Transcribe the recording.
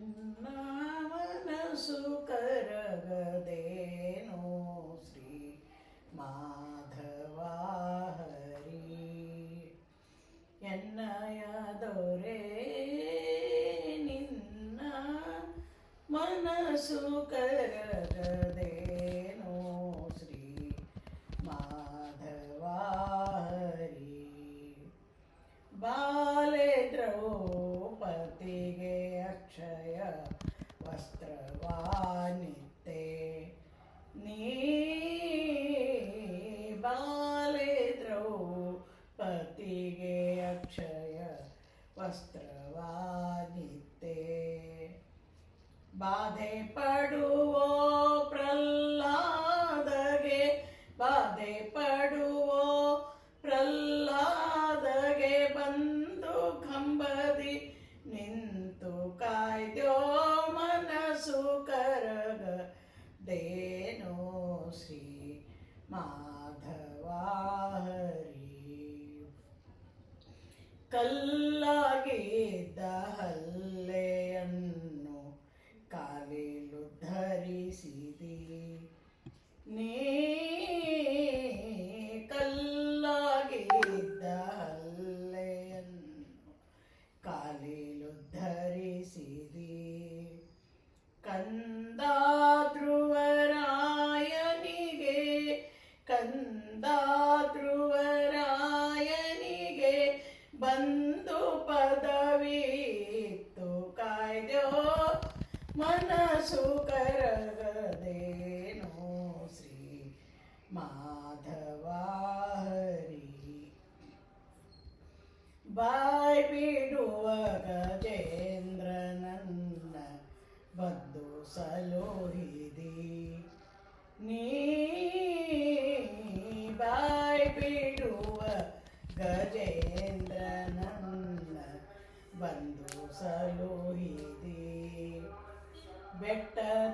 ನನ್ನ ಮನಸ್ಸು ಕರಗದೇನೋ ಶ್ರೀ ಮಾಧವ ಹರಿ ಎನ್ನಯ ದೊರೆ ನಿನ್ನ ಮನಸ್ಸು ಕರಗದೇನೋ ಶ್ರೀ ಮಾಧವ ಹರಿ ಬಾಲೆ ದ್ರೌಪದಿಗೆ ಅಕ್ಷಯ ವಸ್ತ್ರವಾನಿತ್ತೆ ನೀ ಬಾಲೆ ದ್ರೌಪದಿಗೆ ಅಕ್ಷಯ ವಸ್ತ್ರವಾನಿತ್ತೆ ಬಾಧೆ ಪಡುವೋ ಪ್ರಹ್ಲಾದಗೆ ಬಾಧೆ ಪಡುವೋ ಪ್ರಹ್ಲಾದಗೆ ಬಂದು ಕಂಬದಿ ನಿಂತು ಕಾಯ್ದೋ ಮನಸ್ಸು ಕರಗದೇನೋ ಶ್ರೀ ಮಾಧವ ಹರಿ ಕಲ್ಲಾಗಿದ್ದ ಹಲ್ಲೆಯನ್ನು ಕಾಲಿಲು ಧರಿಸಿದಿ ನೀ ಕಲ್ಲಾಗಿದ್ದ ಹಲ್ಲೆಯನ್ನು ಕಾಲಿಲು ಧರಿಸಿದಿ ಕಂದ ಧ್ರುವರಾಯನಿಗೆ ಕಂದ ಧ್ರುವರಾಯನಿಗೆ ಬಂದು ಪದವಿತ್ತು ಕಾಯ್ದೋ ಮನಸ್ಸು ಕರಗದೇನೋ ಶ್ರೀ ಮಾಧವ ಹರಿ ಬಾಯ್ ಬಿಡುವ ಗಜೇಂದ್ರನನ್ನ ಬದ್ದು ಸಲೋಹಿದಿ ನೀ ಬಾಯ್ ಬಿಡುವ ಗಜೇಂದ್ರನನ್ನ ಬಂದು ಸಲೋಹಿದಿ ಬೆಟ್ಟದ